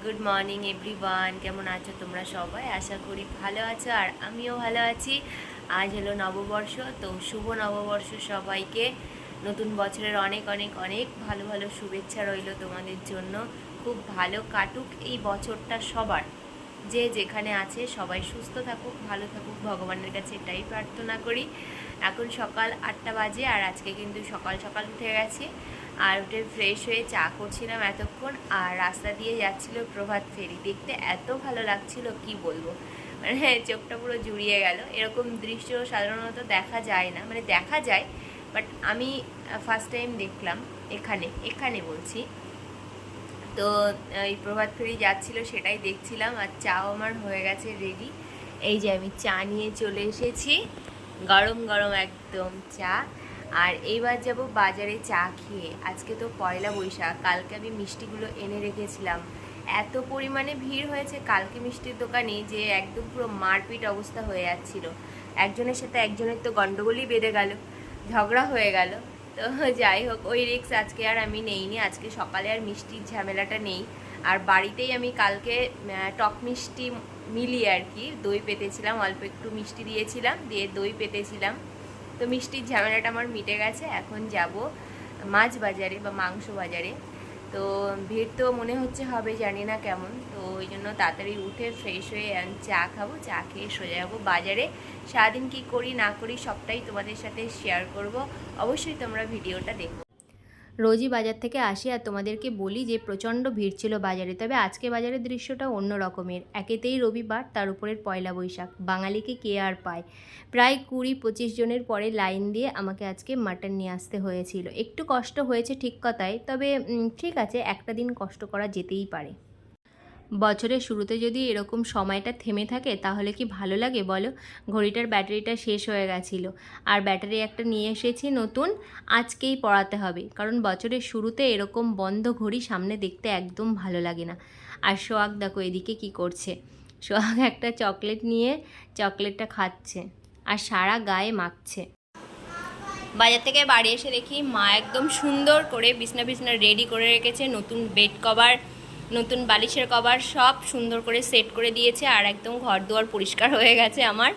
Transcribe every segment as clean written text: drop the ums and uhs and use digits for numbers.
Good morning everyone, কেমন আছো তোমরা সবাই? আশা করি ভালো আছো আর আমিও ভালো আছি। আজ হলো নববর্ষ, তো শুভ নববর্ষ সবাইকে। নতুন বছরের অনেক অনেক অনেক ভালো ভালো শুভেচ্ছা রইল তোমাদের জন্য। খুব ভালো কাটুক এই বছরটা সবার, যে যেখানে আছে সবাই সুস্থ থাকুক, ভালো থাকুক, ভগবানের কাছে এটাই প্রার্থনা করি। এখন সকাল 8টা বাজে আর আজকে কিন্তু সকাল সকাল উঠে গেছি। আর উঠে ফ্রেশ হয়ে চা করছিলাম এতক্ষণ, আর রাস্তা দিয়ে যাচ্ছিল প্রভাত ফেরি, দেখতে এত ভালো লাগছিল কি বলবো, মানে চোখটা পুরো জুড়িয়ে গেল। এরকম দৃশ্য সাধারণত দেখা যায় না, মানে দেখা যায় বাট আমি ফার্স্ট টাইম দেখলাম এখানে এখানে বলছি। তো এই প্রভাত ফেরি যাচ্ছিল সেটাই দেখছিলাম, আর চাও আমার হয়ে গেছে রেডি। এই যে আমি চা নিয়ে চলে এসেছি, গরম গরম একদম চা। আর এইবার যাব বাজারে চা খেয়ে। আজকে তো পয়লা বৈশাখ, কালকে আমি মিষ্টিগুলো এনে রেখেছিলাম। এত পরিমাণে ভিড় হয়েছে কালকে মিষ্টির দোকানে যে একদম পুরো মারপিট অবস্থা হয়ে যাচ্ছিল। একজনের সাথে একজনের তো গন্ডগোলই বেঁধে গেল, ঝগড়া হয়ে গেল। তো যাই হোক, ওই রিস্ক আজকে আর আমি নেইনি। আজকে সকালে আর মিষ্টির ঝামেলাটা নেই। আর বাড়িতেই আমি কালকে টক মিষ্টি মিলিয়ে আর কি দই পেতেছিলাম, অল্প একটু মিষ্টি দিয়েছিলাম, দিয়ে দই পেতেছিলাম। তো মিষ্টির ঝামেলাটা আমার মিটে গেছে। এখন যাব মাছ বাজারে বা মাংস বাজারে। তো ভিড় তো মনে হচ্ছে হবে, জানি না কেমন। তো ওই জন্য তাড়াতাড়ি উঠে ফ্রেশ হয়ে চা খাবো, চা খেয়ে সোজা যাবো বাজারে। সারাদিন কী করি না করি সবটাই তোমাদের সাথে শেয়ার করব। অবশ্যই তোমরা ভিডিওটা দেখো। রোজই বাজার থেকে আসি আর তোমাদেরকে বলি যে প্রচণ্ড ভিড় ছিল বাজারে। তবে আজকে বাজারের দৃশ্যটা অন্য রকমের। একেতেই রবিবার, তার উপরের পয়লা বৈশাখ, বাঙালিকে কে আর পায়। প্রায় 20-25 জনের পরে লাইন দিয়ে আমাকে আজকে মাটন নিয়ে আসতে হয়েছিল। একটু কষ্ট হয়েছে ঠিক কথাই, তবে ঠিক আছে, একটা দিন কষ্ট করা যেতেই পারে। বছরের শুরুতে যদি এরকম সময়টা থেমে থাকে তাহলে কি ভালো লাগে বলো? ঘড়িটার ব্যাটারিটা শেষ হয়ে গেছিলো, আর ব্যাটারি একটা নিয়ে এসেছি নতুন, আজকেই পড়াতে হবে। কারণ বছরের শুরুতে এরকম বন্ধ ঘড়ি সামনে দেখতে একদম ভালো লাগে না। আর সোহাগ দেখো এদিকে কি করছে। সোহাগ একটা চকলেট নিয়ে চকলেটটা খাচ্ছে আর সারা গায়ে মাখছে। বাজার থেকে বাড়ি এসে দেখি মা একদম সুন্দর করে বিছনা বিছনা রেডি করে রেখেছে। নতুন বেড কভার, নতুন বালিশের কভার সব সুন্দর করে সেট করে দিয়েছে, আর একদম ঘর দুয়ার পরিষ্কার হয়ে গেছে আমার।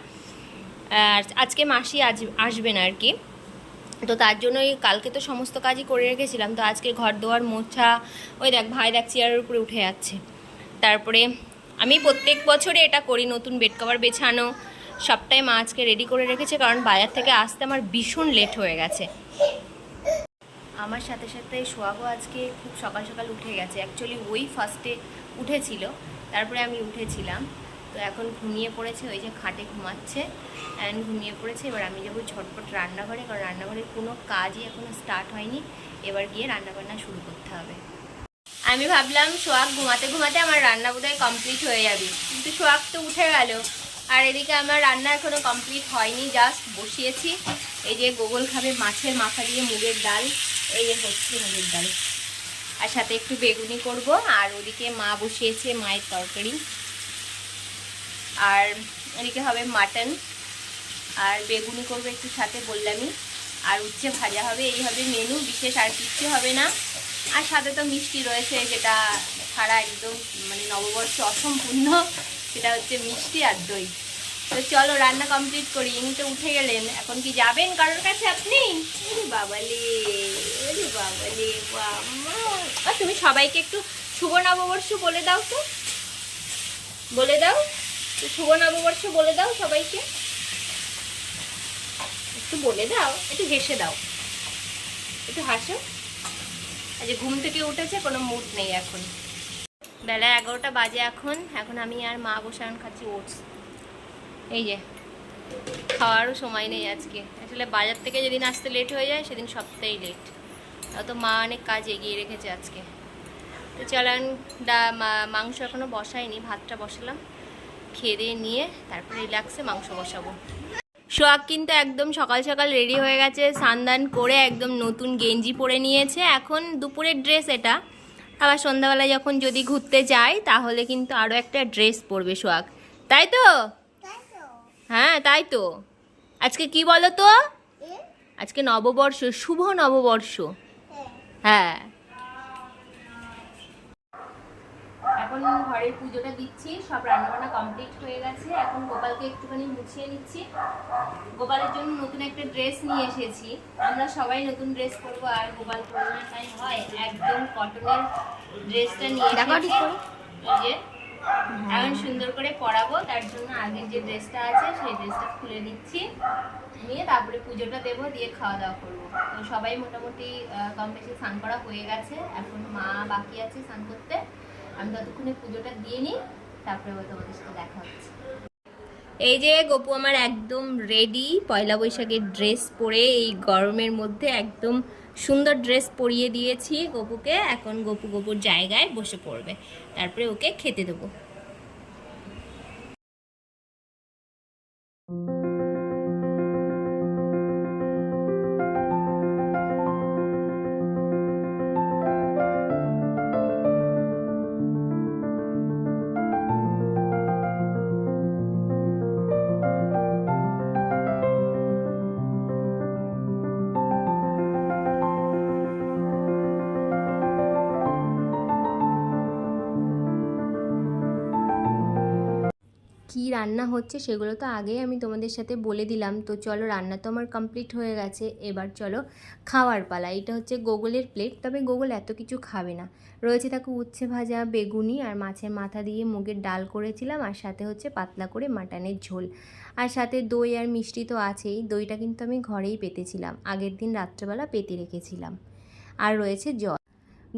আর আজকে মাসি আসবে না আর কি, তো তার জন্যই কালকে তো সমস্ত কাজই করে রেখেছিলাম। তো আজকে ঘর দুয়ার মোছা, ওই দেখ ভাই দেখ চেয়ারের উপরে উঠে যাচ্ছে। তারপরে আমি প্রত্যেক বছরে এটা করি, নতুন বেড কভার বেছানো সবটাই মা আজকে রেডি করে রেখেছে, কারণ বাজার থেকে আসতে আমার ভীষণ লেট হয়ে গেছে। আমার সাথে সাথে সোহাগও আজকে খুব সকাল সকাল উঠে গেছে। অ্যাকচুয়ালি ওই ফার্স্টে উঠেছিল, তারপরে আমি উঠেছিলাম। তো এখন ঘুমিয়ে পড়েছে, ওই যে খাটে ঘুমাচ্ছে, অ্যান্ড ঘুমিয়ে পড়েছে। এবার আমি যাবো ঝটপট রান্নাঘরে, কারণ রান্নাঘরের কোনো কাজই এখনও স্টার্ট হয়নি। এবার গিয়ে রান্নাবান্না শুরু করতে হবে। আমি ভাবলাম সোহাগ ঘুমাতে ঘুমাতে আমার রান্না বোধহয় কমপ্লিট হয়ে যাবে, কিন্তু সোহাগ তো উঠে গেল। আর এদিকে আমার রান্না এখনও কমপ্লিট হয়নি, জাস্ট বসিয়েছি। এই যে গোগল খাবে মাছের মাথা দিয়ে মুগের ডাল, এই যে হচ্ছে মুগের ডাল, আর সাথে একটু বেগুনি করব। আর ওদিকে মা বসিয়েছে মায়ের তরকারি, আর এদিকে হবে মাটন, আর বেগুনি করবো একটু সাথে বললামই, আর উচ্ছে ভাজা হবে। এই হবে মেনু, বিশেষ আর কিচ্ছু হবে না। আর সাথে তো মিষ্টি রয়েছে, যেটা ছাড়া একদম মানে নববর্ষ অসম্পূর্ণ, সেটা হচ্ছে মিষ্টি আর দই। তো চলো রান্না কমপ্লিট করি। ইনি তো উঠে গেলেন, এখন কি যাবেন কারোর কাছে আপনি? বাবালে, বাবালে, বাবা, তুমি সবাইকে একটু শুভ নববর্ষ বলে দাও তো, বলে দাও তো, শুভ নববর্ষ বলে দাও সবাইকে, একটু বলে দাও, একটু হেসে দাও, একটু হাসো। আজ ঘুম থেকে উঠেছে, কোনো মুড নেই এখন। বেলা 11টা বাজে এখন। এখন আমি আর মা বসে খাচ্ছি ওটস। এই যে খাওয়ারও সময় নেই আজকে। আসলে বাজার থেকে যেদিন আসতে লেট হয়ে যায় সেদিন সপ্তাহেই লেট। তো মা অনেক কাজ এগিয়ে রেখেছে আজকে। তো চলেন, মাংস এখনও বসাইনি, ভাতটা বসালাম, খেয়ে দিয়ে নিয়ে তারপরে রিল্যাক্সে মাংস বসাবো। সোহাগ কিন্তু একদম সকাল সকাল রেডি হয়ে গেছে, স্নান করে একদম নতুন গেঞ্জি পরে নিয়েছে। এখন দুপুরের ড্রেস এটা, আবার সন্ধ্যাবেলায় যখন যদি ঘুরতে যায় তাহলে কিন্তু আরও একটা ড্রেস পরবে সোহাগ, তাই তো? হ্যাঁ তাই তো। আজকে কি বলো তো, আজকে নববর্ষ, শুভ নববর্ষ। হ্যাঁ এখন ঘরের পুজোটা দিচ্ছি, সব রান্নাবান্না কমপ্লিট হয়ে গেছে। এখন গোপালকে একটুখানি মুছিয়ে নিচ্ছি। গোপালের জন্য নতুন একটা ড্রেস নিয়ে এসেছি। আমরা সবাই নতুন ড্রেস পরবো, আর গোপাল পরবো না তাই হয়। একদম কটনের ড্রেসটা নিয়ে এসেছি, এই যে এখন সুন্দর করে পরাবো। তার জন্য আগের যে ড্রেসটা আছে সেই ড্রেসটা খুলে নিচ্ছি, নিয়ে তারপরে পুজোটা দেবো, দিয়ে খাওয়া দাওয়া করবো। তো সবাই মোটামুটি কম বেশি স্নান করা হয়ে গেছে, এখন মা বাকি আছে স্নান করতে। আমি ততক্ষণে পুজোটা দিয়ে নিই, তারপরে তোমাদের সাথে দেখা হচ্ছে। এই যে গপু আমার একদম রেডি, পয়লা বৈশাখের ড্রেস পরে এই গরমের মধ্যে একদম সুন্দর ড্রেস পরিয়ে দিয়েছি গপুকে। এখন গপু গপুর জায়গায় বসে পড়বে, তারপরে ওকে খেতে দেবো। কি রান্না হচ্ছে সেগুলো তো আগেই আমি তোমাদের সাথে বলে দিলাম। তো চলো, রান্না তো আমার কমপ্লিট হয়ে গেছে, এবার চলো খাওয়ার পালা। এটা হচ্ছে গোগলের প্লেট, তবে গোগল এত কিছু খাবে না। রয়েছে তাকে উচ্ছে ভাজা, বেগুনি আর মাছের মাথা দিয়ে মুগের ডাল করেছিলাম, আর সাথে হচ্ছে পাতলা করে মাটনের ঝোল, আর সাথে দই আর মিষ্টি তো আছেই। দইটা কিন্তু আমি ঘরেই পেতেছিলাম, আগের দিন রাত্রেবেলা পেতে রেখেছিলাম। আর রয়েছে জল।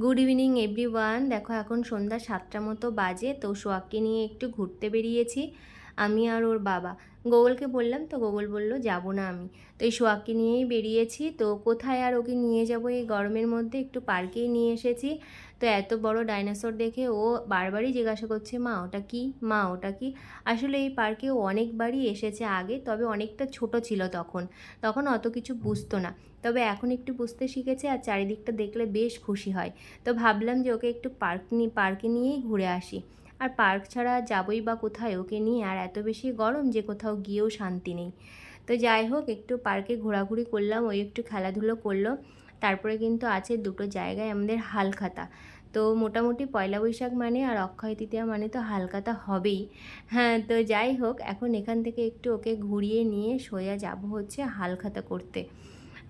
Good evening everyone. দেখো এখন সন্ধ্যা 7টা মতো বাজে। তো সোয়াককে নিয়ে একটু ঘুরতে বেরিয়েছি আমি আর ওর বাবা। গোগলকে বললাম, তো গোগল বলল যাব না আমি। তো এই সোয়াককে নিয়েই বেরিয়েছি। তো কোথায় আর ওকে নিয়ে যাব এই গরমের মধ্যে, একটু পার্কেই নিয়ে এসেছি। তো এত বড় ডাইনোসর দেখে ও বারবারই জিজ্ঞাসা করছে, মা ওটা কি, মা ওটা কি। আসলে এই পার্কে ও অনেকবারই এসেছে আগে, তবে অনেকটা ছোট ছিল তখন, তখন অত কিছু বুঝতো না। তবে এখন একটু বুঝতে শিখেছে, আর চারিদিকটা দেখলে বেশ খুশি হয়। তো ভাবলাম যে ওকে একটু পার্কে নিয়েই ঘুরে আসি। আর পার্ক ছাড়া যাবই বা কোথায় ওকে নিয়ে, আর এত বেশি গরম যে কোথাও গিয়েও শান্তি নেই। তো যাই হোক, একটু পার্কে ঘোরাঘুরি করলাম, ওই একটু খেলাধুলো করলো। তারপরে কিন্তু আছে দুটো জায়গায় আমাদের হালখাতা। তো মোটামুটি পয়লা বৈশাখ মানে আর অক্ষয় তৃতীয়া মানে তো হালখাতা হবেই। হ্যাঁ, তো যাই হোক, এখন এখান থেকে একটু ওকে ঘুরিয়ে নিয়ে সোজা যাব হচ্ছে হালখাতা করতে।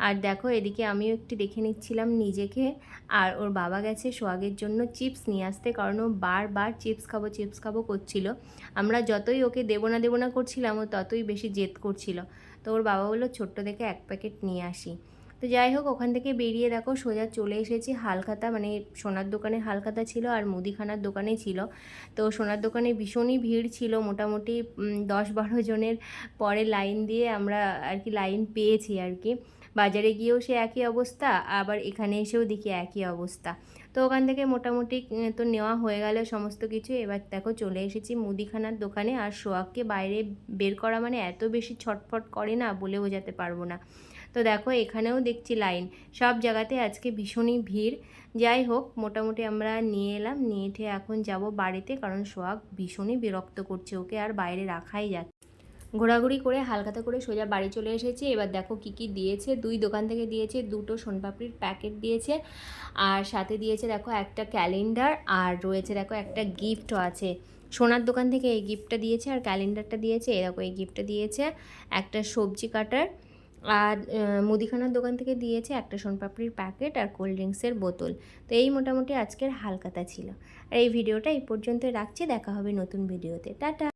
আর দেখো এদিকে আমিও একটু দেখে নিচ্ছিলাম নিজেকে। আর ওর বাবা গেছে সোহাগের জন্য চিপস নিয়ে আসতে, কারণ ও বারবার চিপস খাবো করছিল। আমরা যতই ওকে দেবো না করছিলাম, ও ততই বেশি জেদ করছিল। তো ওর বাবা বললো ছোট্ট দেখে 1 প্যাকেট নিয়ে আসি। তো যাই হোক, ওখান থেকে বেরিয়ে দেখো সোজা চলে এসেছি হালখাতা, মানে সোনার দোকানে হালখাতা ছিল আর মুদিখানার দোকানে ছিল। তো সোনার দোকানে ভীষণই ভিড় ছিল, মোটামুটি 10-12 জনের পরে লাইন দিয়ে আমরা আর কি লাইন পেয়েছি আর কি। বাজারে গিয়েও সে একই অবস্থা, আবার এখানে এসেও দেখি একই অবস্থা। তো ওখান থেকে মোটামুটি তো নেওয়া হয়ে গেল সমস্ত কিছু। এবার দেখো চলে এসেছি মুদিখানার দোকানে। আর সোহাগকে বাইরে বের করা মানে এত বেশি ছটফট করে না, বলে বোঝাতে পারবো না। তো দেখো এখানেও দেখছি লাইন, সব জায়গাতে আজকে ভীষণই ভিড়। যাই হোক, মোটামুটি আমরা নিয়ে এলাম, নিয়ে এঠে এখন যাব বাড়িতে, কারণ সোহাগ ভীষণই বিরক্ত করছে, ওকে আর বাইরে রাখাই যাচ্ছে। ঘোরাঘুরি করে হালখাতা করে সোজা বাড়ি চলে এসেছি। এবার দেখো কি কি দিয়েছে। 2 দোকান থেকে দিয়েছে, 2টো সোনপাপড়ির প্যাকেট দিয়েছে, আর সাথে দিয়েছে দেখো একটা ক্যালেন্ডার, আর রয়েছে দেখো একটা গিফটও আছে। সোনার দোকান থেকে এই গিফটটা দিয়েছে, আর ক্যালেন্ডারটা দিয়েছে। এরকম এই গিফটটা দিয়েছে একটা সবজি কাটার। আর মুদিখানার দোকান থেকে দিয়েছে একটা সোনপাপড়ির প্যাকেট আর কোল্ড ড্রিঙ্কসের বোতল। তো এই মোটামুটি আজকের হালখাতা ছিল। আর এই ভিডিওটা এই পর্যন্ত রাখছি, দেখা হবে নতুন ভিডিওতে। টাটা।